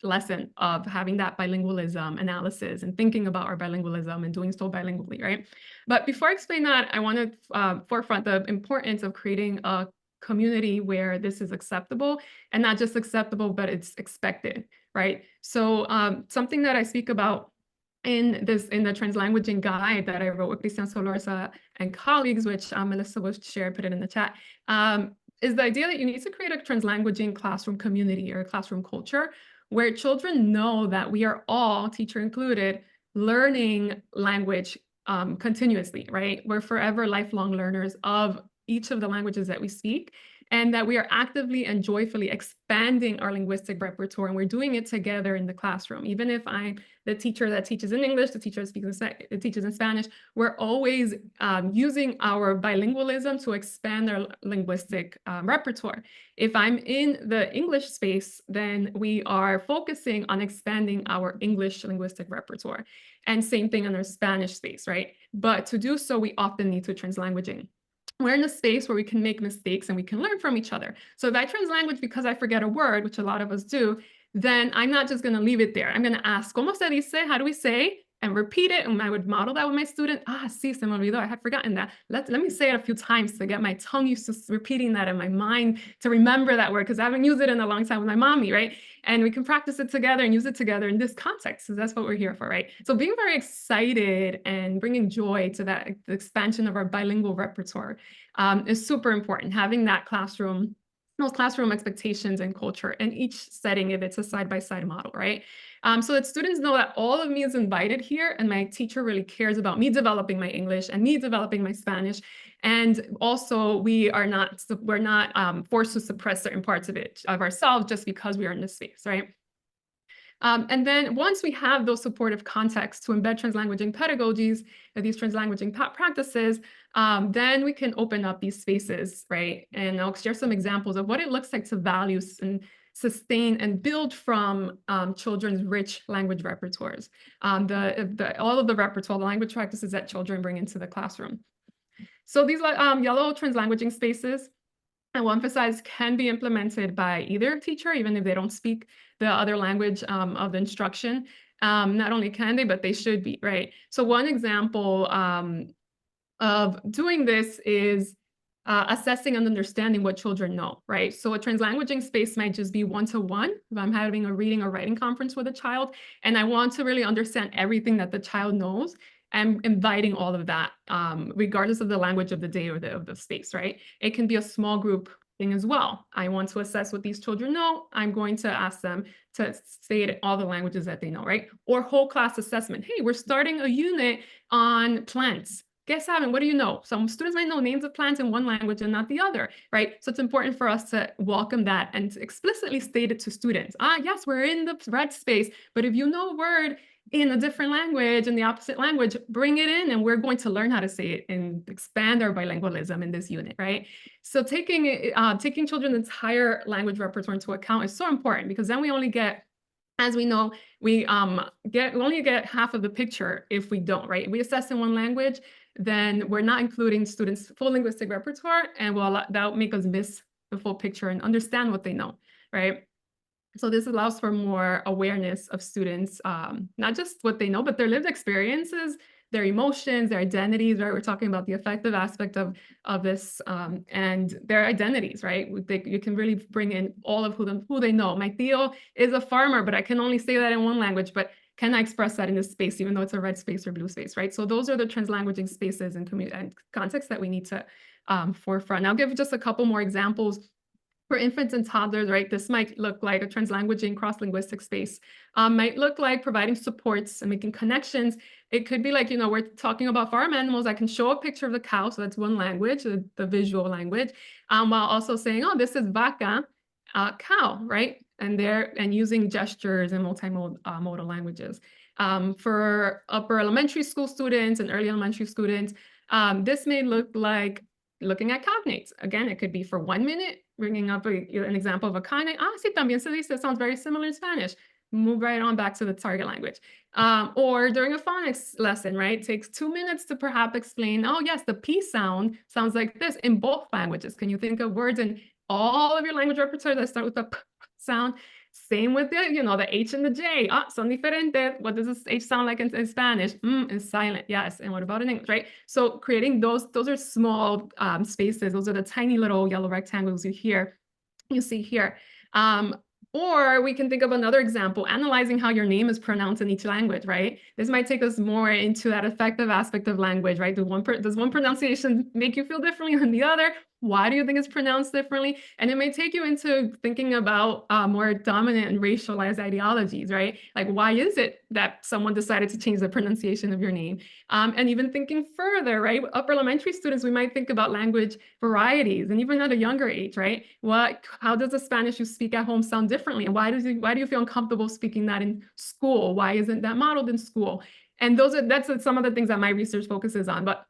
lesson of having that bilingualism analysis and thinking about our bilingualism and doing so bilingually, right? But before I explain that, I want to forefront the importance of creating a community where this is acceptable, and not just acceptable, but it's expected, right? So something that I speak about in the translanguaging guide that I wrote with Cristian Solorza and colleagues, which Melissa will share, put it in the chat, is the idea that you need to create a translanguaging classroom community or a classroom culture where children know that we are all, teacher included, learning language continuously, right? We're forever lifelong learners of each of the languages that we speak. and that we are actively and joyfully expanding our linguistic repertoire, and we're doing it together in the classroom. Even if I'm the teacher that teaches in English, the teacher that teaches in Spanish, we're always using our bilingualism to expand our linguistic repertoire. If I'm in the English space, then we are focusing on expanding our English linguistic repertoire. And same thing in our Spanish space, right? But to do so, we often need to translanguaging. We're in a space where we can make mistakes and we can learn from each other. So if I translanguage because I forget a word, which a lot of us do, then I'm not just going to leave it there. I'm going to ask, ¿Cómo se dice? How do we say? And repeat it. And I would model that with my student. Sí, se me olvidó. I had forgotten that. Let me say it a few times to get my tongue used to repeating that in my mind, to remember that word, because I haven't used it in a long time with my mommy, right? And we can practice it together and use it together in this context. So that's what we're here for, right? So being very excited and bringing joy to that expansion of our bilingual repertoire is super important. Having that classroom, those classroom expectations and culture in each setting, if it's a side-by-side model, right? So that students know that all of me is invited here, and my teacher really cares about me developing my English and me developing my Spanish. And also we're not forced to suppress certain parts of ourselves just because we are in this space, right? And then once we have those supportive contexts to embed translanguaging pedagogies, these translanguaging practices, then we can open up these spaces, right? And I'll share some examples of what it looks like to value and sustain and build from children's rich language repertoires, all of the repertoire, the language practices that children bring into the classroom. So these yellow translanguaging spaces, I will emphasize, can be implemented by either teacher, even if they don't speak the other language of the instruction. Not only can they, but they should be, right? So one example of doing this is assessing and understanding what children know, right? So a translanguaging space might just be one-to-one. If I'm having a reading or writing conference with a child, and I want to really understand everything that the child knows, I'm inviting all of that, regardless of the language of the day or of the space, right? It can be a small group thing as well. I want to assess what these children know. I'm going to ask them to state all the languages that they know, right? Or whole class assessment. Hey, we're starting a unit on plants. Guess saben, what do you know? Some students might know names of plants in one language and not the other, right? So it's important for us to welcome that and explicitly state it to students. Yes, we're in the red space, but if you know a word in a different language, in the opposite language, bring it in, and we're going to learn how to say it and expand our bilingualism in this unit, right? So taking children's entire language repertoire into account is so important, because then we only get, as we know, we only get half of the picture if we don't, right? If we assess in one language, then we're not including students' full linguistic repertoire, and that'll make us miss the full picture and understand what they know, right? So this allows for more awareness of students, not just what they know, but their lived experiences, their emotions, their identities, right? We're talking about the affective aspect of this, and their identities, right? You can really bring in all of who they know. My tío is a farmer, but I can only say that in one language, but can I express that in this space, even though it's a red space or blue space, right? So those are the translanguaging spaces and contexts that we need to forefront. I'll give just a couple more examples. For infants and toddlers, right, this might look like a translanguaging cross-linguistic space. Might look like providing supports and making connections. It could be like, we're talking about farm animals. I can show a picture of the cow, so that's one language, the visual language, while also saying, oh, this is vaca, cow, right? And using gestures and multimodal languages. For upper elementary school students and early elementary students, this may look like looking at cognates. Again, it could be for 1 minute, bringing up an example of a cognate. Sí, también se dice. It sounds very similar in Spanish. Move right on back to the target language. Or during a phonics lesson, right? It takes 2 minutes to perhaps explain, oh yes, the P sound sounds like this in both languages. Can you think of words in all of your language repertoire that start with the P sound? Same with the H and the J. Son diferentes. What does this H sound like in Spanish? It's silent. Yes. And what about in English, right? So creating those are small spaces. Those are the tiny little yellow rectangles you see here. Or we can think of another example, analyzing how your name is pronounced in each language, right? This might take us more into that affective aspect of language, right? Does one pronunciation make you feel differently than the other? why do you think it's pronounced differently? And it may take you into thinking about more dominant and racialized ideologies, right? Like, why is it that someone decided to change the pronunciation of your name? And even thinking further, right? Upper elementary students, we might think about language varieties, and even at a younger age, right? How does the Spanish you speak at home sound differently? And why do you feel uncomfortable speaking that in school? Why isn't that modeled in school? And that's some of the things that my research focuses on. But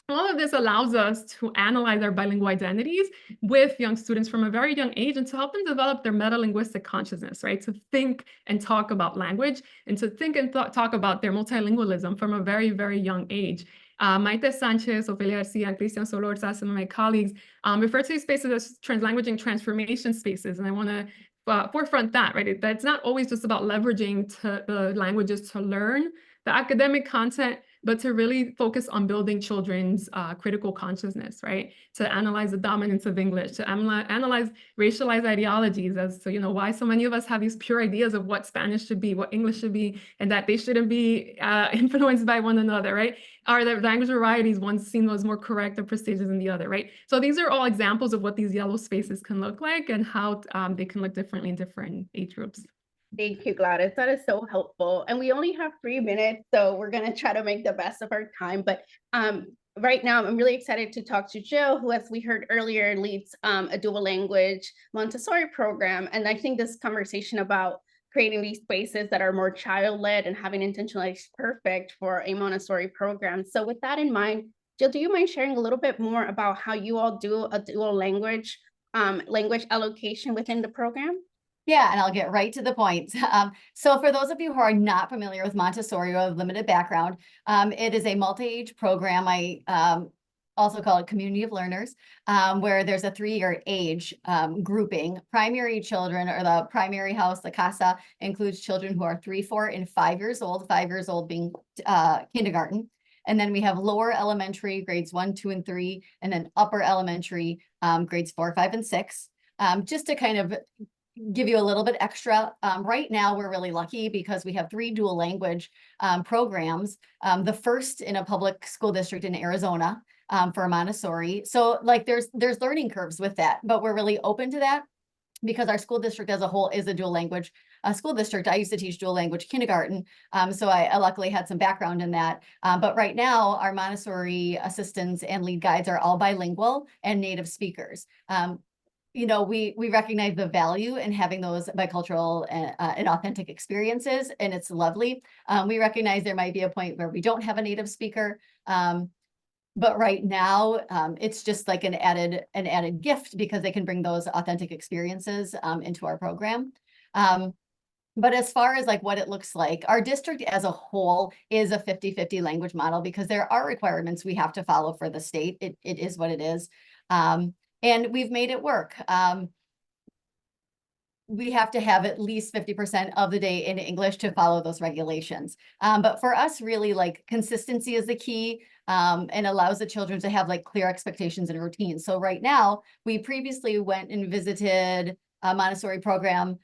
all of this allows us to analyze our bilingual identities with young students from a very young age and to help them develop their metalinguistic consciousness, right? To think and talk about language and to think and talk about their multilingualism from a very, very young age. Maite Sanchez, Ofelia Garcia, and Christian Solorza, some of my colleagues, refer to these spaces as translanguaging transformation spaces. And I want to forefront that, right? That it's not always just about leveraging the languages to learn the academic content, but to really focus on building children's critical consciousness, right? To analyze the dominance of English, to analyze racialized ideologies as to, why so many of us have these pure ideas of what Spanish should be, what English should be, and that they shouldn't be influenced by one another, right? Are the language varieties, one seen as more correct or prestigious than the other, right? So these are all examples of what these yellow spaces can look like and how they can look differently in different age groups. Thank you, Gladys. That is so helpful. And we only have 3 minutes, so we're going to try to make the best of our time. But right now, I'm really excited to talk to Jill, who, as we heard earlier, leads a dual language Montessori program. And I think this conversation about creating these spaces that are more child-led and having intentionality is perfect for a Montessori program. So with that in mind, Jill, do you mind sharing a little bit more about how you all do a dual language allocation within the program? Yeah, and I'll get right to the point. So for those of you who are not familiar with Montessori or have limited background, it is a multi-age program. I also call it Community of Learners, where there's a 3-year age grouping. Primary children, or the primary house, the casa, includes children who are 3, 4, and 5 years old, 5 years old being kindergarten. And then we have lower elementary, grades 1, 2, and 3, and then upper elementary, grades 4, 5, and 6. Just to kind of give you a little bit extra. Right now, we're really lucky because we have 3 dual language programs. The first in a public school district in Arizona for Montessori. So like there's learning curves with that, but we're really open to that because our school district as a whole is a dual language school district. I used to teach dual language kindergarten. So I luckily had some background in that. But right now, our Montessori assistants and lead guides are all bilingual and native speakers. We recognize the value in having those bicultural and authentic experiences, and it's lovely. We recognize there might be a point where we don't have a native speaker, but right now it's just like an added gift because they can bring those authentic experiences into our program. But as far as like what it looks like, our district as a whole is a 50-50 language model because there are requirements we have to follow for the state. It is what it is. And we've made it work. We have to have at least 50% of the day in English to follow those regulations. But for us, really, like consistency is the key and allows the children to have like clear expectations and routines. So right now, we previously went and visited a Montessori program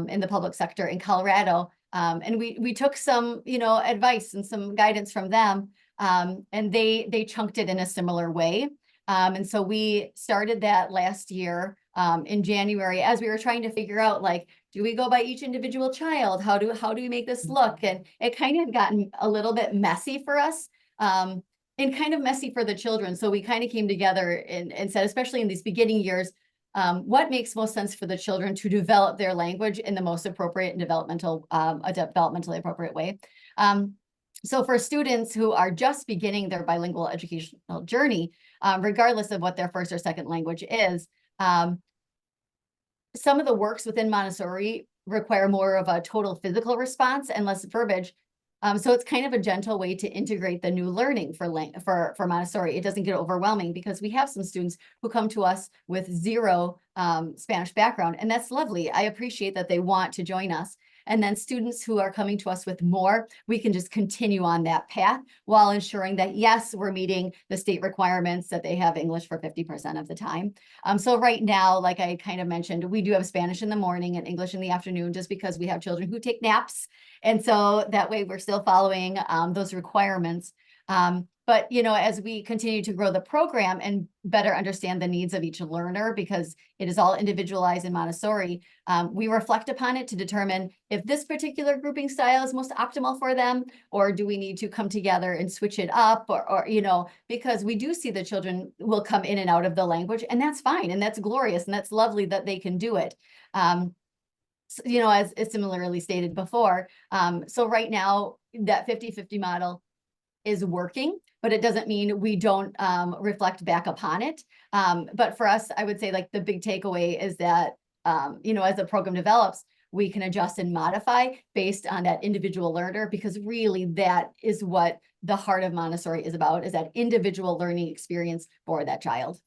in the public sector in Colorado. And we took some, advice and some guidance from them. And they chunked it in a similar way. And so we started that last year in January as we were trying to figure out, like, do we go by each individual child? How do we make this look? And it kind of gotten a little bit messy for us and kind of messy for the children. So we kind of came together and said, especially in these beginning years, what makes most sense for the children to develop their language in the most appropriate and developmentally appropriate way. So for students who are just beginning their bilingual educational journey, regardless of what their first or second language is, some of the works within Montessori require more of a total physical response and less verbiage. So it's kind of a gentle way to integrate the new learning for Montessori. It doesn't get overwhelming because we have some students who come to us with 0 Spanish background, and that's lovely. I appreciate that they want to join us. And then students who are coming to us with more, we can just continue on that path while ensuring that, yes, we're meeting the state requirements that they have English for 50% of the time. So right now, like I kind of mentioned, we do have Spanish in the morning and English in the afternoon, just because we have children who take naps. And so that way we're still following those requirements. But, you know, as we continue to grow the program and better understand the needs of each learner, because it is all individualized in Montessori, we reflect upon it to determine if this particular grouping style is most optimal for them, or do we need to come together and switch it up, or you know, because we do see the children will come in and out of the language, and that's fine, and that's glorious, and that's lovely that they can do it. You know, as similarly stated before. So right now, that 50-50 model is working, but it doesn't mean we don't reflect back upon it. But for us, I would say like the big takeaway is that, you know, as the program develops, we can adjust and modify based on that individual learner, because really that is what the heart of Montessori is about, is that individual learning experience for that child.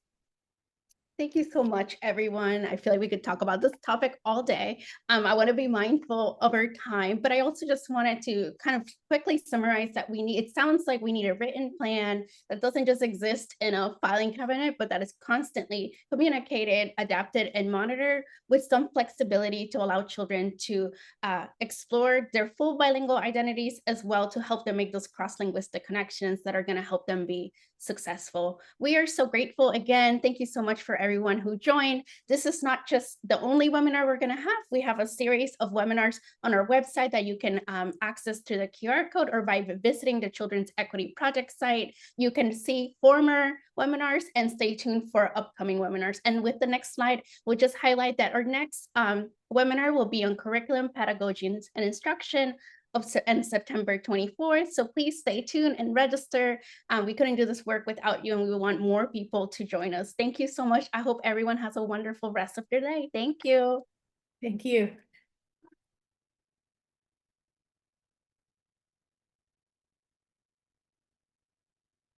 Thank you so much, everyone. I feel like we could talk about this topic all day. I want to be mindful of our time, but I also just wanted to kind of quickly summarize that it sounds like we need a written plan that doesn't just exist in a filing cabinet, but that is constantly communicated, adapted, and monitored with some flexibility to allow children to explore their full bilingual identities, as well to help them make those cross-linguistic connections that are going to help them be successful. We are so grateful. Again, thank you so much for everyone who joined. This is not just the only webinar we're going to have. We have a series of webinars on our website that you can access through the QR code, or by visiting the Children's Equity Project site. You can see former webinars and stay tuned for upcoming webinars. And with the next slide, we'll just highlight that our next webinar will be on curriculum, pedagogy, and instruction and September 24th. So please stay tuned and register. We couldn't do this work without you, and we want more people to join us. Thank you so much. I hope everyone has a wonderful rest of their day. Thank you. Thank you.